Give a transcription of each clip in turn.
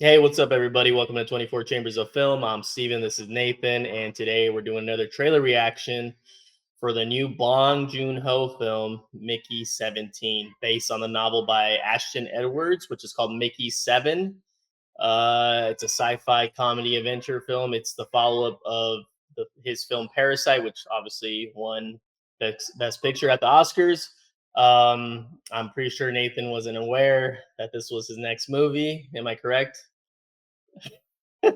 Hey, what's up, everybody? Welcome to 24 Chambers of Film. I'm Steven. This is Nathan. And today we're doing another trailer reaction for the new Bong Joon-ho film, Mickey 17, based on the novel by Ashton Edwards, which is called Mickey 7. It's a sci-fi comedy adventure film. It's the follow-up of his film Parasite, which obviously won Best Picture at the Oscars. I'm pretty sure Nathan wasn't aware that this was his next movie. Am I correct?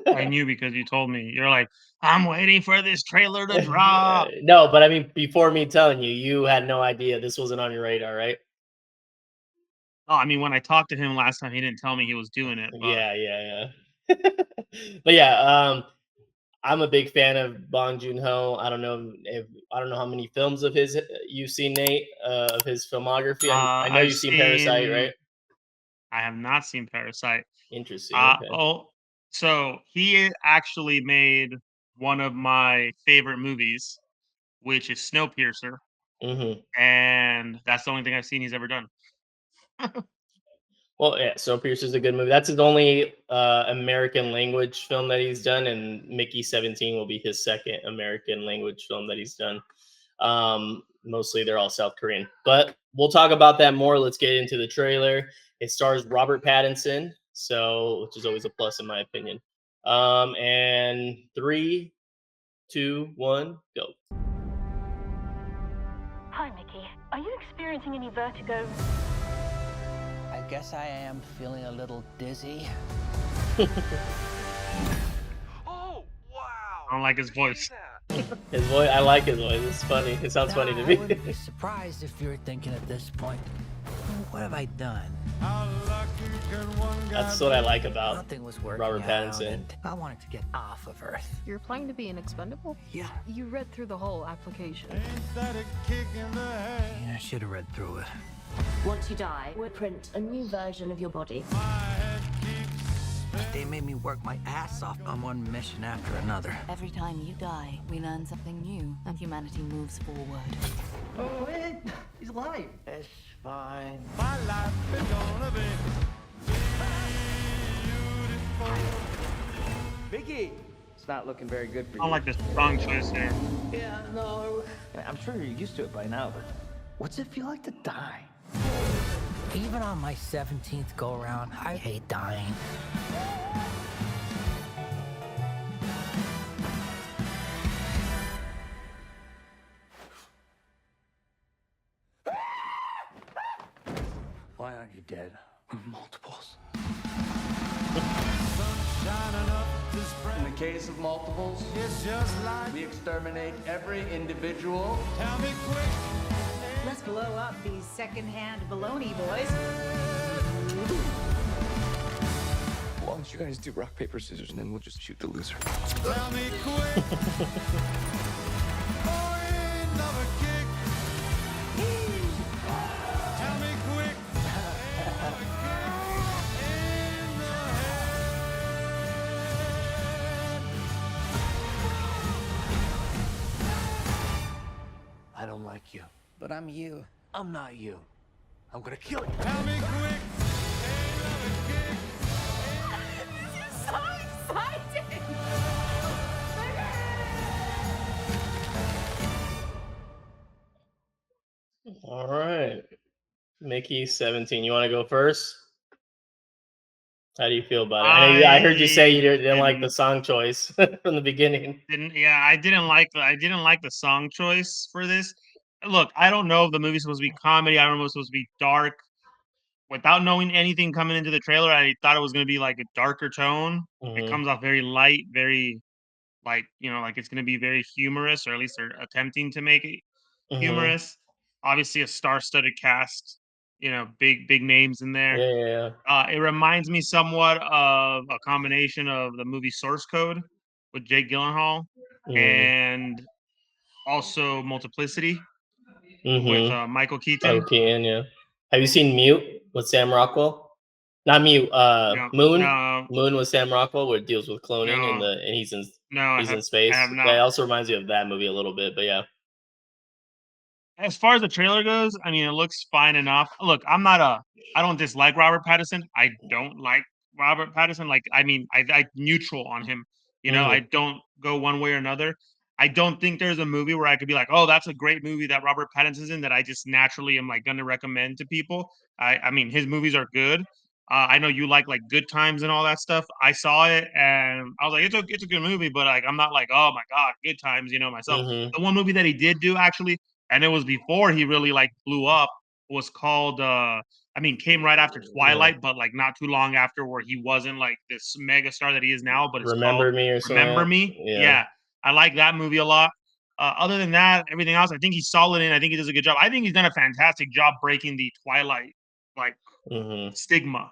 I knew because you told me. You're like, "I'm waiting for this trailer to drop." No, but I mean, before me telling you, you had no idea this wasn't on your radar, right? Oh, I mean, when I talked to him last time, he didn't tell me he was doing it, but, Yeah, yeah, yeah. But yeah, I'm a big fan of Bong Joon-ho. I don't know how many films of his you've seen, Nate, of his filmography. I know I've you've seen Parasite, right? seen I have not seen Parasite. Interesting. Okay. Oh, so he actually made one of my favorite movies, which is Snowpiercer, Hmm. and that's the only thing I've seen he's ever done. Well, yeah, Snowpiercer is a good movie. That's his only American language film that he's done, and Mickey 17 will be his second American language film that he's done. Mostly they're all South Korean, but we'll talk about that more. Let's get into the trailer. It stars Robert Pattinson, so which is always a plus in my opinion. And three, two, one, go. Hi, Mickey. Are you experiencing any vertigo? I guess I am feeling a little dizzy. Oh, I don't wow! like his Where'd you see voice. that? His voice, I like his voice. It's funny. It sounds funny to I me. wouldn't be surprised if you're thinking at this point, what have I done? That's what I like about Nothing was working Robert out, Pattinson. and I wanted to get off of Earth. You're applying to be an expendable? Yeah, You read through the whole application. I should have read through it. Once you die, we'll print a new version of your body. They made me work my ass off on one mission after another. Every time you die, we learn something new, and humanity moves forward. Oh, wait, he's alive. It's fine. Biggie! It's not looking very good for I don't like this song choice here. Yeah, no, I'm sure you're used to it by now, but what's it feel like to die? Even on my 17th go-around, I hate dying. Why aren't you dead? Multiples. In the case of multiples, we exterminate every individual. Let's blow up these secondhand baloney boys. Why don't you guys do rock, paper, scissors, and then we'll just shoot the loser? I don't like you, but I'm you. I'm not you. I'm gonna kill you. So exciting! All right. Mickey 17. You want to go first? How do you feel about it? I heard you say you didn't like the song choice from the beginning. I didn't like the song choice for this. Look, I don't know if the movie's supposed to be comedy. I don't know if it's supposed to be dark. Without knowing anything coming into the trailer, I thought it was gonna be like a darker tone. It Hmm. comes off very light, very like, like it's gonna be very humorous, or at least they're attempting to make it Hmm. humorous. Obviously a star-studded cast, big names in there. Yeah, yeah, yeah. It reminds me somewhat of a combination of the movie Source Code with Jake Gyllenhaal and also Multiplicity with, Mm-hmm. Michael Michael Keaton. Keaton, yeah. Have you seen Mute with Sam Rockwell? Not Mute. No, Moon. no, Moon with Sam Rockwell, where it deals with cloning no, and no, he's in I space. have That not. also reminds me of that movie a little bit, but yeah. As far as the trailer goes, I mean, it looks fine enough. Look, I don't dislike Robert Pattinson. I don't like Robert Pattinson, like, I mean, I neutral on him. You know, I Mhm. don't go one way or another. I don't think there's a movie where I could be like, "Oh, that's a great movie that Robert Pattinson's in," that I just naturally am, like, gonna recommend to people. I mean, his movies are good. I know you like Good Times and all that stuff. I saw it and I was like, "It's a good movie," but, like, I'm not like, "Oh my god, Good Times," myself. Mhm. The one movie that he did do actually, and it was before he really, like, blew up, was called, I mean, came right after Yeah. Twilight, but, like, not too long after where he wasn't, like, this mega star that he is now, but it's called Remember Me or something Remember like that? Me. Yeah. Yeah, I like that movie a lot. Other than that, everything else, I think he's solid in. I think he does a good job. I think he's done a fantastic job breaking the Twilight, like, Mhm. stigma,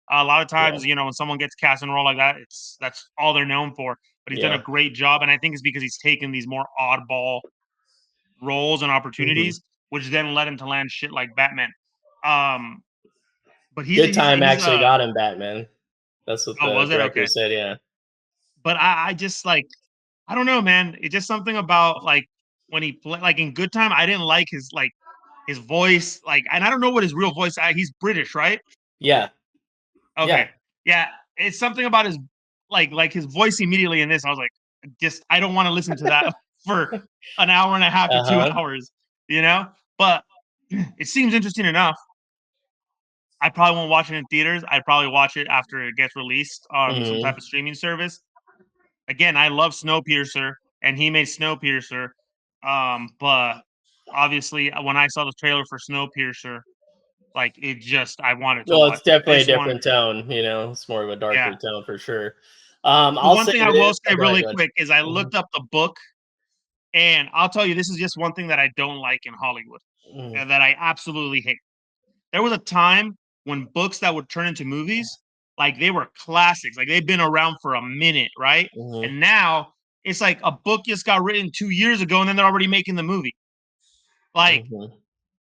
A lot of Yeah. times, when someone gets cast in a role like that, that's all they're known for, but he's done a Yeah. great job, and I think it's because he's taken these more oddball roles and Mhm. opportunities, which then led him to land shit like Batman. Um, but he's Good he's Time he's, actually got him Batman. That's what oh, the was it? director Okay. said, yeah. But I just, like, I don't know, man. It's just something about, like, when he play like, in Good Time, I didn't like his voice, like, and I don't know what his real voice he's British, right? Yeah. Yeah. Okay. Yeah, it's something about his his voice immediately in this, I was like, just I don't wanna listen to that for an hour and a half to 2 Uh-huh. hours, you know? But it seems interesting enough. I probably won't watch it in theaters. I'd probably watch it after it gets released on some type Mhm. of streaming service. Again, I love Snowpiercer, and he made Snowpiercer. But obviously, when I saw the trailer for Snowpiercer, like, it just I wanted to Well, watch it's it. I definitely a just wanted different tone, it's more of a darker Yeah. tone for sure. The I'll one say thing I will this say oh, go ahead, really go ahead. quick is I Mhm. looked up the book, and I'll tell you, this is just one thing that I don't like in Hollywood, Mhm. and that I absolutely hate. There was a time when books that would turn into movies, like, they were classics, like, they've been around for a minute, right? Mhm. And now, it's like a book just got written 2 years ago, and then they're already making the movie. Like, Mhm.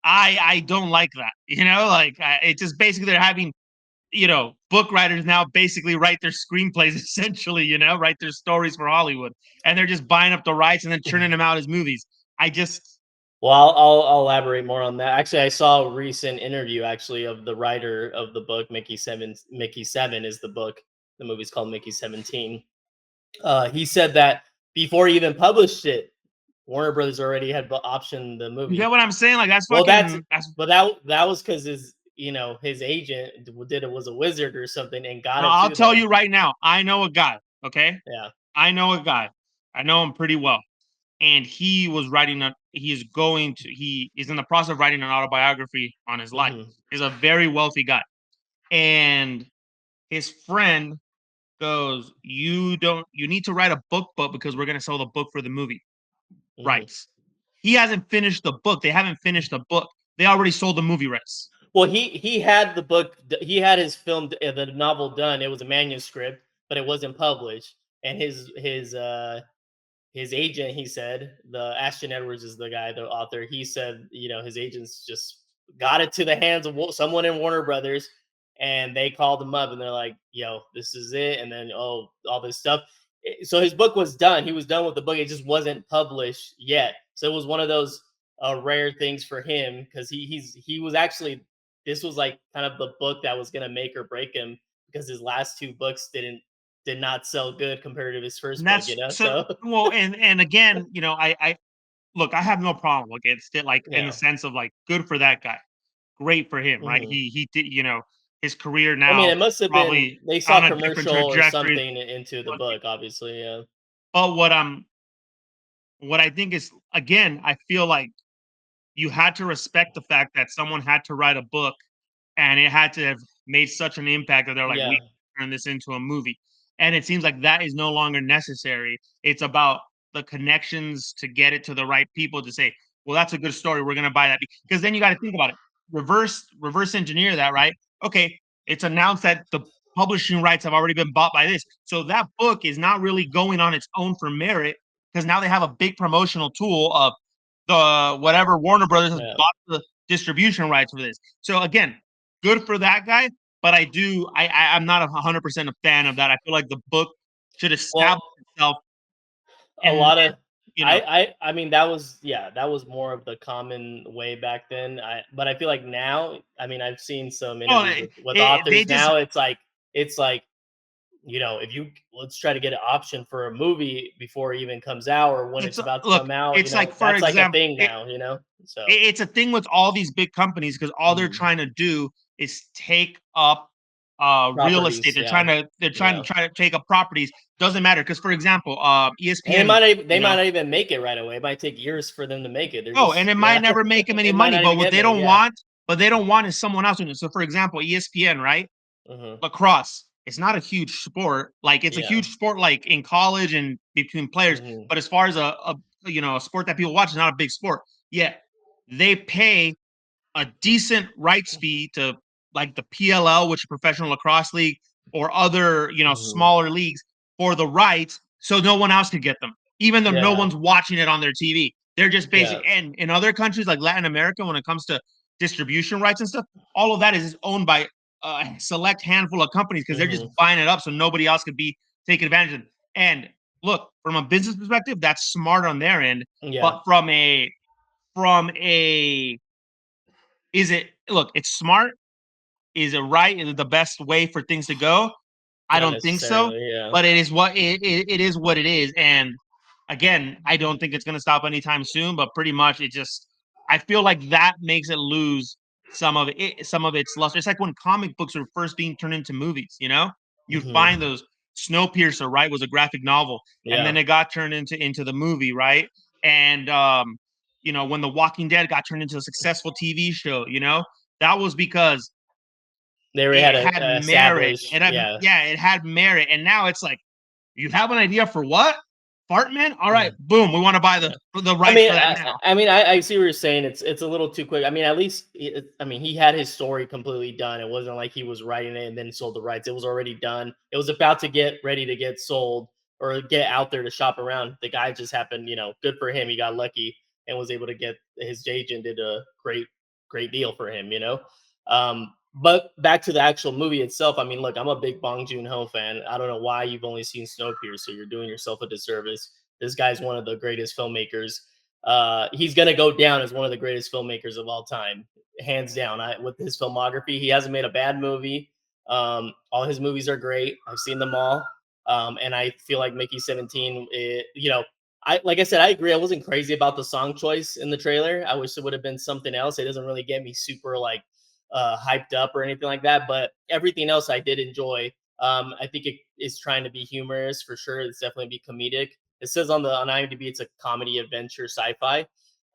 I don't like that, Like, it's just basically they're having, book writers now basically write their screenplays essentially, write their stories for Hollywood, and they're just buying up the rights and then churning them out as movies. I just Well, I'll elaborate more on that. Actually, I saw a recent interview actually of the writer of the book, Mickey 7 is the book. The movie's called Mickey 17. He said that before he even published it, Warner Brothers already had optioned the You get movie. what I'm saying? Like, Well, that's but that was because his agent did it was a wizard or something and got No, it I'll to tell them. you right now, I know a guy, okay? Yeah. I know a guy. I know him pretty well. And he is in the process of writing an autobiography on his life. Mhm. He's a very wealthy guy. And his friend goes, you need to write a book because we're gonna sell the book for the movie Mhm. rights. He hasn't finished the book. They haven't finished the book. They already sold the movie rights. Well, he had the book. He had his film, the novel done. It was a manuscript, but it wasn't published. And his agent, he said, the Ashton Edwards is the guy, the author. He said, his agents just got it to the hands of someone in Warner Brothers, and they called him up, and they're like, "Yo, this is it." And then, oh, all this stuff. So his book was done. He was done with the book. It just wasn't published yet. So it was one of those rare things for him because he was actually this was like kind of the book that was gonna make or break him because his last two books did not sell good compared to his first And book, that's so so well, and again, I look, I have no problem against it, like, in the yeah. sense of, like, good for that guy. Great for him, right? Mhm. He did, his career I mean, now it must have been probably they saw on a a different commercial or trajectory. something into the But book, obviously, yeah. but what I think is, again, I feel like you had to respect the fact that someone had to write a book, and it had to have made such an impact that they're like, "We Yeah, turn this into a movie." And it seems like that is no longer necessary. It's about the connections to get it to the right people to say, "Well, that's a good story. We're gonna buy that." Because then you gotta think about it. Reverse engineer that, right? Okay, it's announced that the publishing rights have already been bought by this. So that book is not really going on its own for merit because now they have a big promotional tool of the whatever Warner Brothers has yeah. bought the distribution rights for this. So again, good for that guy. But I'm not 100% a fan of that. I feel like the book should establish Well, itself, a and lot of you know, I mean, that was yeah, that was more of the common way back then. But I feel like now, I mean, I've seen some oh, interviews with authors. they just Now it's like it's like, if you let's try to get an option for a movie before it even comes out or when It's it's about to look, come out, it's like, for that's like a example, thing now. So it's a thing with all these big companies because all they're mhm. trying to do is take up real estate. Properties, They're yeah, trying to yeah. try to take up properties. Doesn't matter because, for example, And they ESPN, might not, they you might know, not even make it right away. It might take years for them to make it. They're oh, and just it might never make them any it might money. not But even what get they made. don't Yeah. want, is someone else doing it. So, for example, ESPN, right? Hmm. Lacrosse. It's not a huge sport. Like, it's a Yeah. huge sport, like in college and between players. Hmm. But as far as a sport that people watch, it's not a big sport. Yet they pay a decent rights fee to, like, the PLL, which is Professional Lacrosse League, or other, Hmm. smaller leagues for the rights, so no one else could get them, even though no Yeah. one's watching it on their TV. They're just Yeah. basic. And in other countries like Latin America, when it comes to distribution rights and stuff, all of that is owned by a select handful of companies because they're just Hmm. buying it up so nobody else could be taking advantage of it. And look, from a business perspective, that's smart on their end. Yeah. But from a is it look, it's smart. Is it right? Is it the best way for things to go? I Not don't think so. necessarily. Yeah. But it is what it is. And again, I don't think it's gonna stop anytime soon, but pretty much it just I feel like that makes it lose some of its luster. It's like when comic books were first being turned into movies, you know? You'd Hmm. find those Snowpiercer, right, was a graphic novel, and Yeah. then it got turned into the movie, right? And when The Walking Dead got turned into a successful TV show, that was because They already it had had a merit. established. And Yeah. yeah, it had merit. And now it's like, you have an idea for what? Fart Man? All right, Mhm. boom. We want to buy Yeah. the I rights mean, for that I, now. I mean, I see what you're saying. It's a little too quick. I mean, at least I mean, he had his story completely done. It wasn't like he was writing it and then sold the rights. It was already done. It was about to get ready to get sold or get out there to shop around. The guy just happened, good for him. He got lucky and was able to get his agent did a great deal for him. But back to the actual movie itself. I mean, look, I'm a big Bong Joon-ho fan. I don't know why you've only seen Snowpiercer. You're doing yourself a disservice. This guy's one of the greatest filmmakers. He's gonna go down as one of the greatest filmmakers of all time, hands down. With his filmography, he hasn't made a bad movie. All his movies are great. I've seen them all, and I feel like Mickey 17. I like I said, I agree. I wasn't crazy about the song choice in the trailer. I wish it would have been something else. It doesn't really get me super like hyped up or anything like that. But everything else I did enjoy. I think it is trying to be humorous for sure. It's definitely be comedic. It says on IMDb it's a comedy, adventure, sci-fi.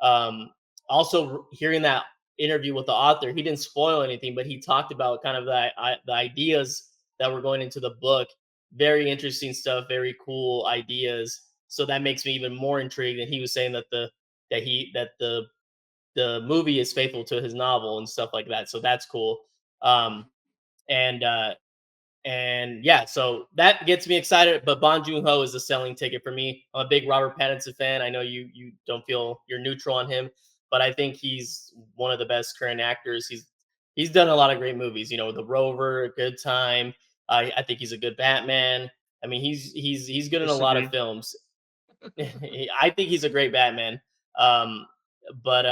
Um, Also, hearing that interview with the author, he didn't spoil anything, but he talked about kind of the ideas that were going into the book. Very interesting stuff, very cool ideas. So that makes me even more intrigued. And he was saying that the movie is faithful to his novel and stuff like that. So that's cool. Um, and yeah, so that gets me excited. But Bong Joon Ho is a selling ticket for me. I'm a big Robert Pattinson fan. I know you don't feel you're neutral on him, but I think he's one of the best current actors. He's done a lot of great movies. The Rover, Good Time. I think he's a good Batman. I mean, he's good in a lot of Disagree. films. I think he's a great Batman. Um, but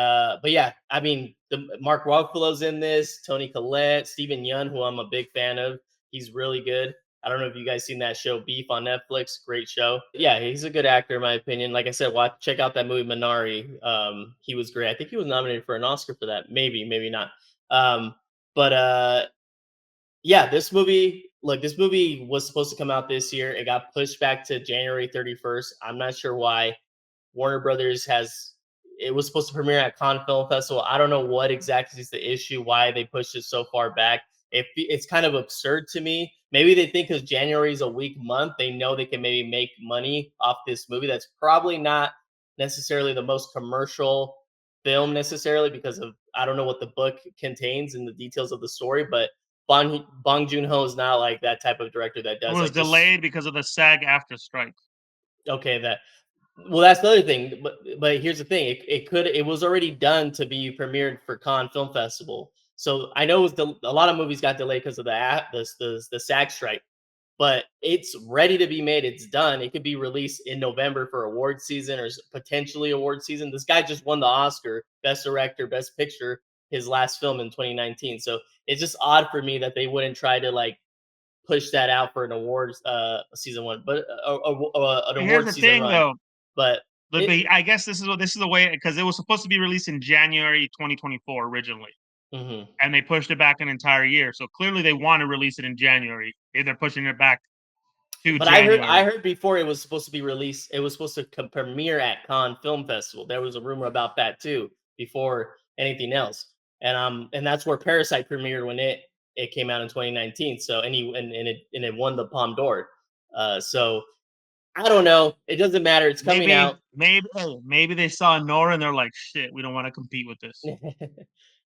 yeah, I mean, the Mark Ruffalo's in this. Toni Collette, Stephen Yeun, who I'm a big fan of. He's really good. I don't know if you guys seen that show Beef on Netflix. Great show. Yeah, he's a good actor in my opinion. Like I said, check out that movie Minari. He was great. I think he was nominated for an Oscar for that. Maybe, maybe not. But Yeah, this movie was supposed to come out this year. It got pushed back to January 31st. I'm not sure why. Warner Brothers has it was supposed to premiere at Cannes Film Festival. I don't know what exactly is the issue, why they pushed it so far back. It's kind of absurd to me. Maybe they think because January is a weak month, they know they can maybe make money off this movie. That's probably not necessarily the most commercial film necessarily because of I don't know what the book contains and the details of the story, but Bong Joon-ho is not like that type of director that It does was like just delayed because of the SAG after strike. okay that well, that's the other thing. But here's the thing: it was already done to be premiered for Cannes Film Festival. So I know a lot of movies got delayed because of the SAG strike, but it's ready to be made. It's done. It could be released in November for award season or potentially award season. This guy just won the Oscar, Best Director, Best Picture, his last film in 2019. So it's just odd for me that they wouldn't try to like push that out for an awards season one, but an Here's award the season thing, run. though. But I guess this is the way, because it was supposed to be released in January 2024 originally, and they pushed it back an entire year. So clearly, they want to release it in January. They're pushing it back to But January. I heard before it was supposed to be released. It was supposed to premiere at Cannes Film Festival. There was a rumor about that too before anything else. And that's where Parasite premiered when it came out in 2019. So and it won the Palme d'Or. So I don't know. It doesn't matter. It's coming out. Maybe they saw Nora and they're like, shit, we don't want to compete with this.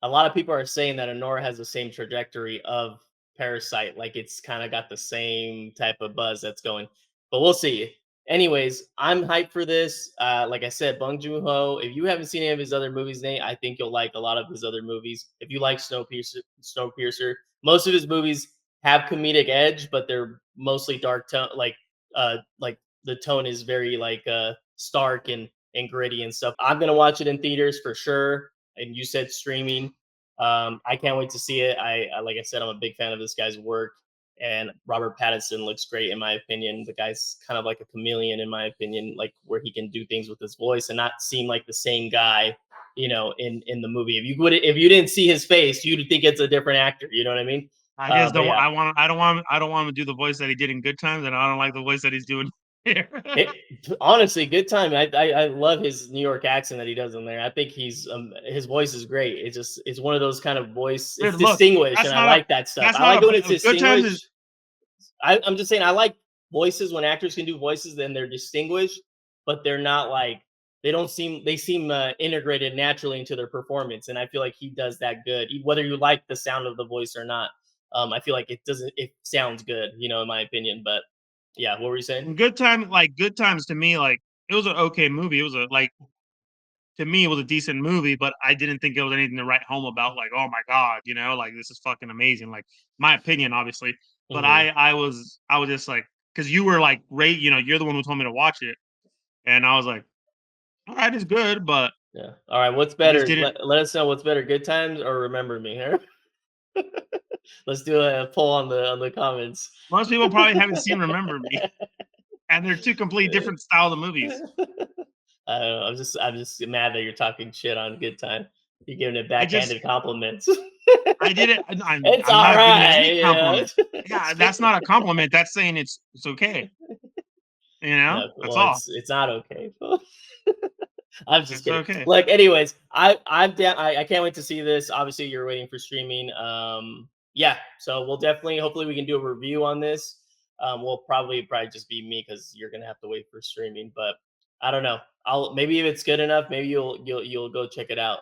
A lot of people are saying that Honora has the same trajectory of Parasite, like it's kind of got the same type of buzz that's going. But we'll see. Anyways, I'm hyped for this. Like I said, Bong Joon-ho. If you haven't seen any of his other movies, Nate, I think you'll like a lot of his other movies. If you like Snowpiercer, most of his movies have comedic edge, but they're mostly dark tone. Like the tone is very stark and gritty and stuff. I'm gonna watch it in theaters for sure. And you said streaming. I can't wait to see it. I like I said, I'm a big fan of this guy's work, and Robert Pattinson looks great in my opinion. The guy's kind of like a chameleon in my opinion, like where he can do things with his voice and not seem like the same guy, in the movie. If you didn't see his face, you'd think it's a different actor. You know what I mean? I just don't. Yeah. I don't want him to do the voice that he did in Good Times, and I don't like the voice that he's doing here. Honestly, Good Time. I love his New York accent that he does in there. I think his voice is great. It's one of those kind of voice. It's distinguished, and I like that stuff. I like when it's distinguished. I'm just saying I like voices when actors can do voices, then they're distinguished, but they're not like they seem integrated naturally into their performance, and I feel like he does that good. Whether you like the sound of the voice or not, I feel like it sounds good, in my opinion. But yeah, what were you saying? Good Times to me, like it was an okay movie. It was to me, it was a decent movie, but I didn't think it was anything to write home about. Like, oh my god, like this is fucking amazing. Like my opinion, obviously, but I was just like, because you were like, you're the one who told me to watch it, and I was like, all right, it's good, but yeah. All right, what's better? Let us know what's better, Good Times or Remember Me, huh? Let's do a poll on the comments. Most people probably haven't seen Remember Me, and they're two completely different styles of movies. I don't know. I'm just mad that you're talking shit on Good Time. You're giving it backhanded compliments. I did it. It's all right. Yeah, that's not a compliment. That's saying it's okay. No, that's all. It's not okay. I'm just kidding. Okay. Like, anyways, I'm down. I can't wait to see this. Obviously, you're waiting for streaming. Yeah. So we'll definitely, hopefully, we can do a review on this. We'll probably just be me because you're gonna have to wait for streaming. But I don't know. Maybe if it's good enough, maybe you'll go check it out.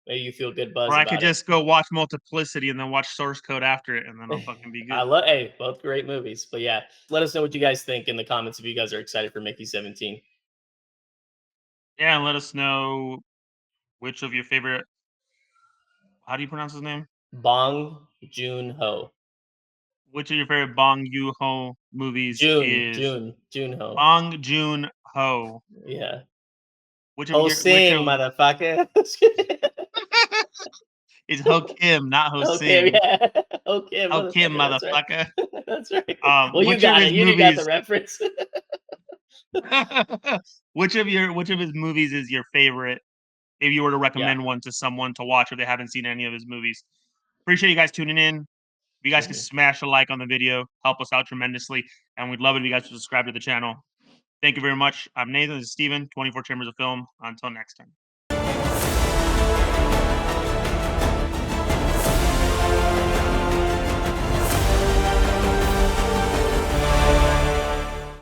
Maybe you feel good buzz. Or I could just go watch Multiplicity and then watch Source Code after it, and then I'll fucking be good. Hey, both great movies. But yeah, let us know what you guys think in the comments if you guys are excited for Mickey 17. Yeah, and let us know which of your favorite. How do you pronounce his name? Bong Joon-ho. Which of your favorite Bong Joon-ho movies is Joon-ho? Bong Joon-ho. Yeah. Which of motherfucker. It's Ho Kim, not Ho Sing. Yeah. Ho Kim, motherfucker. That's right. Well, you got it. You got the reference. Which of his movies is your favorite? If you were to recommend one to someone to watch if they haven't seen any of his movies. Appreciate you guys tuning in. If you guys can smash a like on the video, help us out tremendously. And we'd love it if you guys would subscribe to the channel. Thank you very much. I'm Nathan. This is Steven, 24 Chambers of Film. Until next time.